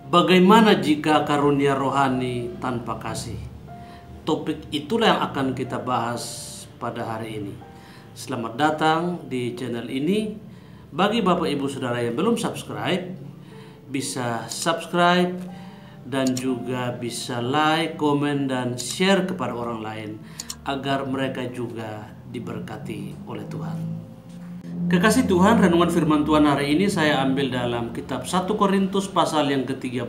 Bagaimana jika karunia rohani tanpa kasih? Topik itulah yang akan kita bahas pada hari ini. Selamat datang di channel ini. Bagi Bapak Ibu Saudara yang belum subscribe, bisa subscribe dan juga bisa like, komen, dan share kepada orang lain agar mereka juga diberkati oleh Tuhan. Kekasih Tuhan, renungan firman Tuhan hari ini saya ambil dalam kitab 1 Korintus pasal yang ke-13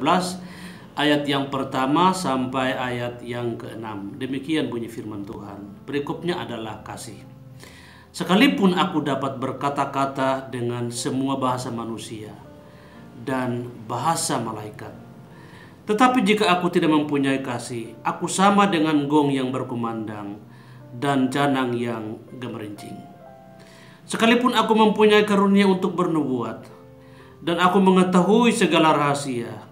ayat yang pertama sampai ayat yang ke-6. Demikian bunyi firman Tuhan. Berikutnya adalah kasih. Sekalipun aku dapat berkata-kata dengan semua bahasa manusia dan bahasa malaikat, tetapi jika aku tidak mempunyai kasih, aku sama dengan gong yang berkumandang dan canang yang gemerincing. Sekalipun aku mempunyai karunia untuk bernubuat, dan aku mengetahui segala rahasia,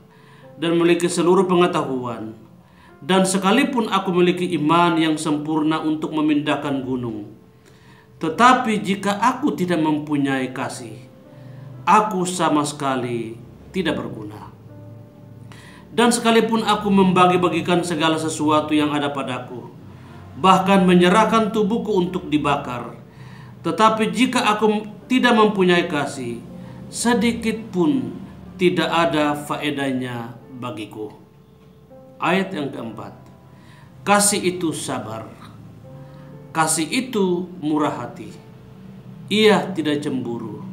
dan memiliki seluruh pengetahuan, dan sekalipun aku memiliki iman yang sempurna untuk memindahkan gunung, tetapi jika aku tidak mempunyai kasih, aku sama sekali tidak berguna. Dan sekalipun aku membagi-bagikan segala sesuatu yang ada padaku, bahkan menyerahkan tubuhku untuk dibakar, tetapi jika aku tidak mempunyai kasih, sedikit pun tidak ada faedahnya bagiku. Ayat yang keempat. Kasih itu sabar. Kasih itu murah hati. Ia tidak cemburu.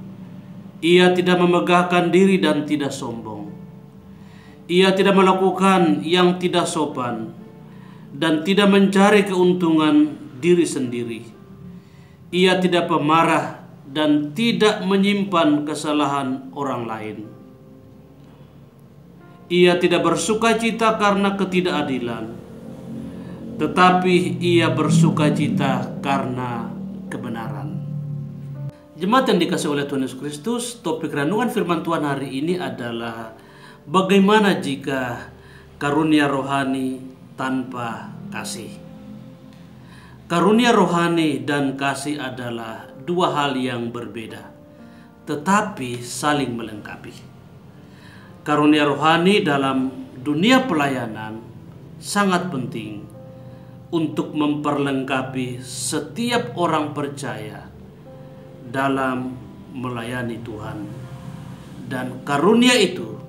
Ia tidak memegahkan diri dan tidak sombong. Ia tidak melakukan yang tidak sopan dan tidak mencari keuntungan diri sendiri. Ia tidak pemarah dan tidak menyimpan kesalahan orang lain. Ia tidak bersukacita karena ketidakadilan, tetapi ia bersukacita karena kebenaran. Jemaat yang dikasihi oleh Tuhan Yesus Kristus, topik renungan firman Tuhan hari ini adalah bagaimana jika karunia rohani tanpa kasih. Karunia rohani dan kasih adalah dua hal yang berbeda, tetapi saling melengkapi. Karunia rohani dalam dunia pelayanan sangat penting untuk memperlengkapi setiap orang percaya dalam melayani Tuhan. Dan karunia itu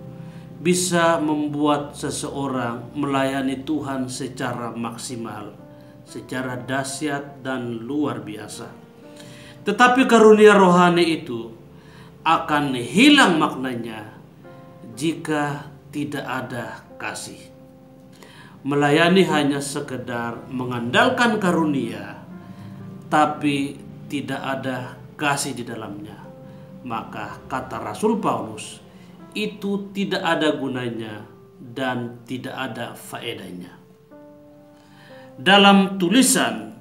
bisa membuat seseorang melayani Tuhan secara maksimal, secara dahsyat dan luar biasa. Tetapi karunia rohani itu akan hilang maknanya jika tidak ada kasih. Melayani hanya sekedar mengandalkan karunia, tapi tidak ada kasih di dalamnya, maka kata Rasul Paulus, itu tidak ada gunanya dan tidak ada faedahnya. Dalam tulisan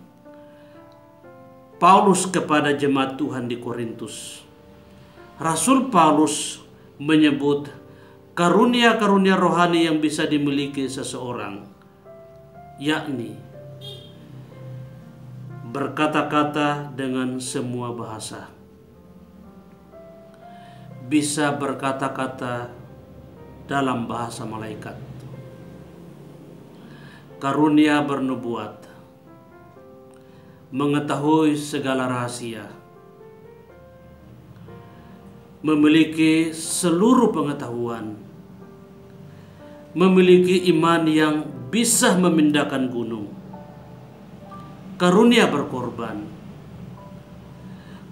Paulus kepada jemaat Tuhan di Korintus, Rasul Paulus menyebut karunia-karunia rohani yang bisa dimiliki seseorang, yakni berkata-kata dengan semua bahasa, bisa berkata-kata dalam bahasa malaikat, karunia bernubuat, mengetahui segala rahasia, memiliki seluruh pengetahuan, memiliki iman yang bisa memindahkan gunung, karunia berkorban,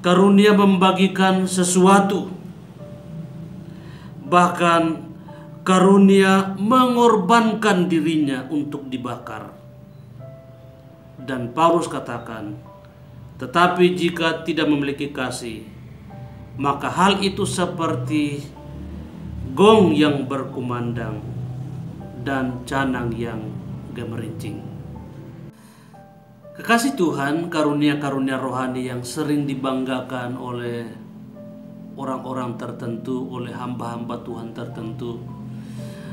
karunia membagikan sesuatu, bahkan karunia mengorbankan dirinya untuk dibakar. Dan Paulus katakan, tetapi jika tidak memiliki kasih, maka hal itu seperti gong yang berkumandang dan canang yang gemerincing. Kekasih Tuhan, karunia-karunia rohani yang sering dibanggakan oleh orang-orang tertentu, oleh hamba-hamba Tuhan tertentu.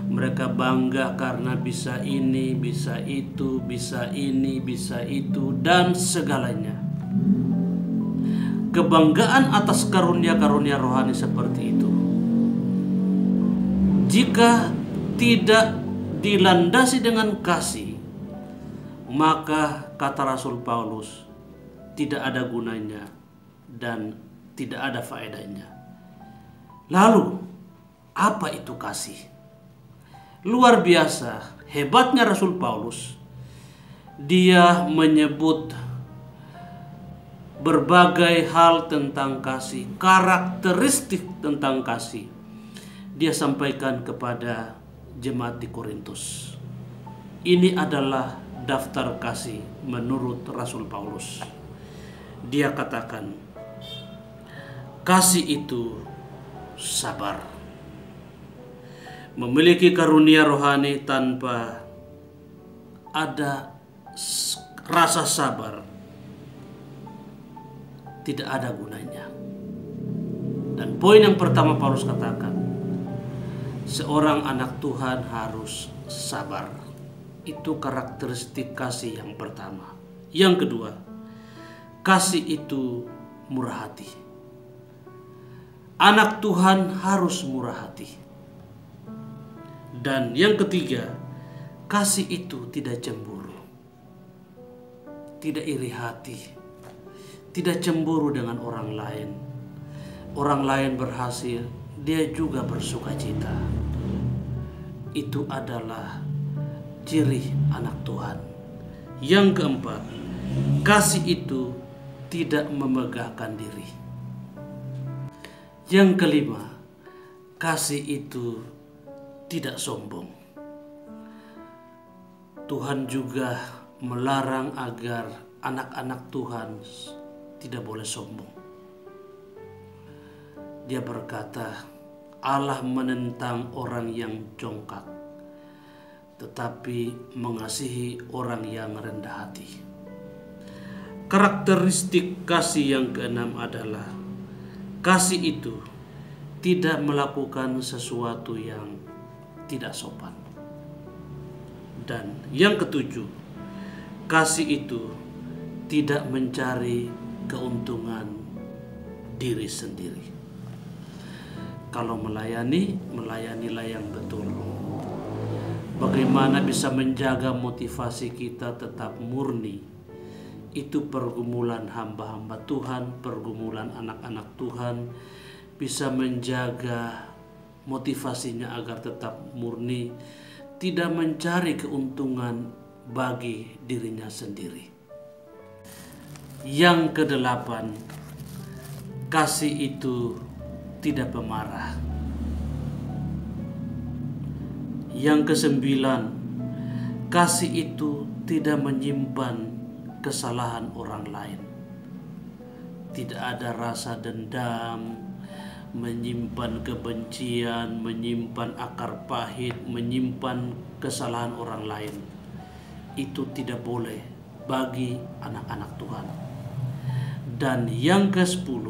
Mereka bangga karena bisa ini, bisa itu, bisa ini, bisa itu, dan segalanya. Kebanggaan atas karunia-karunia rohani seperti itu, jika tidak dilandasi dengan kasih, maka kata Rasul Paulus tidak ada gunanya dan tidak ada faedahnya. Lalu apa itu kasih? Luar biasa hebatnya Rasul Paulus. Dia menyebut berbagai hal tentang kasih, karakteristik tentang kasih. Dia sampaikan kepada jemaat di Korintus. Ini adalah daftar kasih menurut Rasul Paulus. Dia katakan, kasih itu sabar, memiliki karunia rohani tanpa ada rasa sabar tidak ada gunanya. Dan poin yang pertama Paulus katakan, seorang anak Tuhan harus sabar. Itu karakteristik kasih yang pertama. Yang kedua, kasih itu murah hati. Anak Tuhan harus murah hati. Dan yang ketiga, kasih itu tidak cemburu, tidak iri hati, tidak cemburu dengan orang lain. Orang lain berhasil, dia juga bersuka cita. Itu adalah ciri anak Tuhan. Yang keempat, kasih itu tidak memegahkan diri. Yang kelima, kasih itu tidak sombong. Tuhan juga melarang agar anak-anak Tuhan tidak boleh sombong. Dia berkata, Allah menentang orang yang congkak, tetapi mengasihi orang yang rendah hati. Karakteristik kasih yang keenam adalah kasih itu tidak melakukan sesuatu yang tidak sopan. Dan yang ketujuh, kasih itu tidak mencari keuntungan diri sendiri. Kalau melayanilah yang betul. Bagaimana bisa menjaga motivasi kita tetap murni? Itu pergumulan hamba-hamba Tuhan, pergumulan anak-anak Tuhan, bisa menjaga motivasinya agar tetap murni, tidak mencari keuntungan bagi dirinya sendiri. Yang kedelapan, kasih itu tidak pemarah. Yang kesembilan, kasih itu tidak menyimpan kesalahan orang lain. Tidak ada rasa dendam, menyimpan kebencian, menyimpan akar pahit, menyimpan kesalahan orang lain. Itu tidak boleh bagi anak-anak Tuhan. Dan yang ke-10,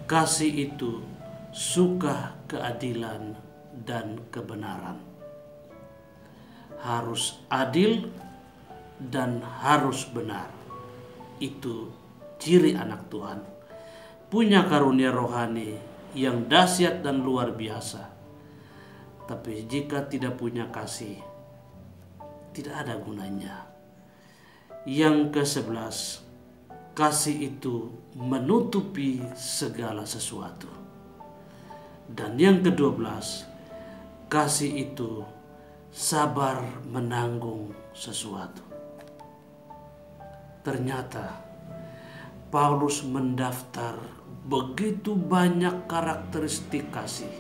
kasih itu suka keadilan dan kebenaran. Harus adil dan harus benar. Itu ciri anak Tuhan. Punya karunia rohani yang dahsyat dan luar biasa. Tapi jika tidak punya kasih, tidak ada gunanya. Yang ke-11, kasih itu menutupi segala sesuatu. Dan yang ke-12, kasih itu sabar menanggung sesuatu. Ternyata Paulus mendaftar begitu banyak karakteristik kasih.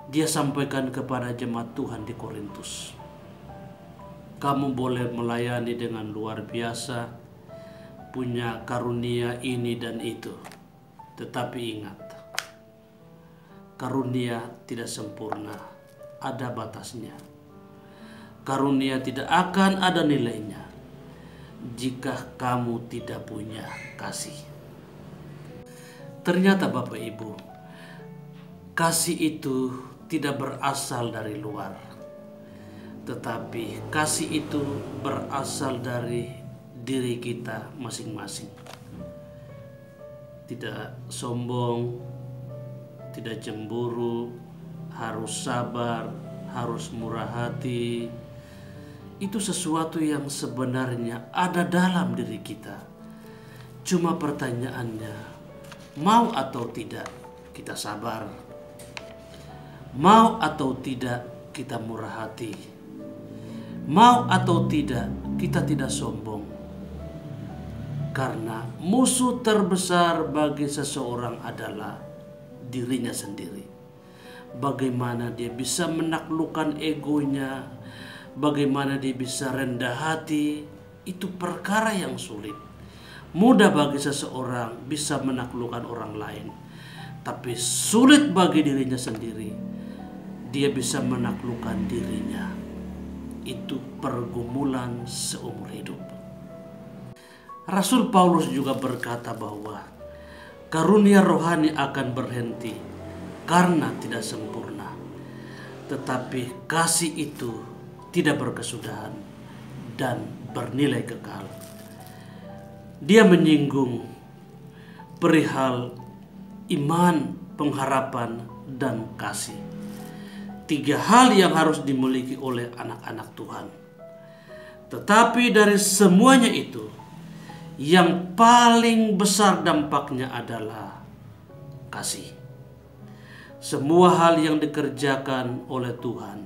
Dia sampaikan kepada jemaat Tuhan di Korintus. Kamu boleh melayani dengan luar biasa, punya karunia ini dan itu. Tetapi ingat, karunia tidak sempurna, ada batasnya. Karunia tidak akan ada nilainya jika kamu tidak punya kasih. Ternyata Bapak Ibu, kasih itu tidak berasal dari luar, tetapi kasih itu berasal dari diri kita masing-masing. Tidak sombong, tidak cemburu, harus sabar, harus murah hati. Itu sesuatu yang sebenarnya ada dalam diri kita. Cuma pertanyaannya, mau atau tidak kita sabar? Mau atau tidak kita murah hati? Mau atau tidak kita tidak sombong? Karena musuh terbesar bagi seseorang adalah dirinya sendiri. Bagaimana dia bisa menaklukkan egonya, bagaimana dia bisa rendah hati, itu perkara yang sulit. Mudah bagi seseorang bisa menaklukkan orang lain, tapi sulit bagi dirinya sendiri. Dia bisa menaklukkan dirinya. Itu pergumulan seumur hidup. Rasul Paulus juga berkata bahwa karunia rohani akan berhenti karena tidak sempurna. Tetapi kasih itu tidak berkesudahan dan bernilai kekal. Dia menyinggung perihal iman, pengharapan, dan kasih. 3 hal yang harus dimiliki oleh anak-anak Tuhan. Tetapi dari semuanya itu, yang paling besar dampaknya adalah kasih. Semua hal yang dikerjakan oleh Tuhan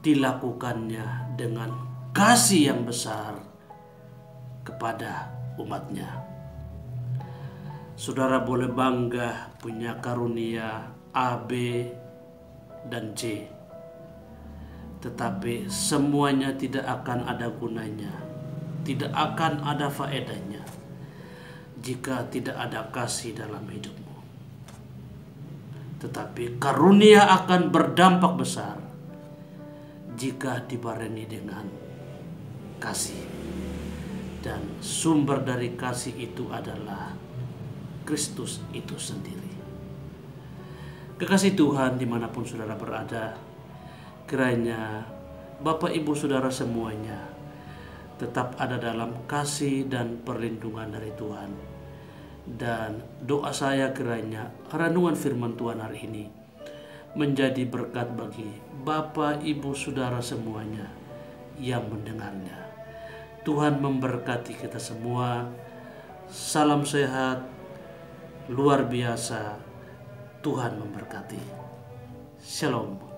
dilakukannya dengan kasih yang besar kepada umatnya. Saudara boleh bangga punya karunia A, B, dan C. Tetapi semuanya tidak akan ada gunanya, tidak akan ada faedahnya jika tidak ada kasih dalam hidupmu. Tetapi karunia akan berdampak besar jika dibarengi dengan kasih. Dan sumber dari kasih itu adalah Kristus itu sendiri. Kekasih Tuhan dimanapun saudara berada, kiranya Bapak Ibu Saudara semuanya tetap ada dalam kasih dan perlindungan dari Tuhan. Dan doa saya kiranya renungan firman Tuhan hari ini menjadi berkat bagi Bapak Ibu Saudara semuanya yang mendengarnya. Tuhan memberkati kita semua. Salam sehat, luar biasa. Tuhan memberkati. Shalom.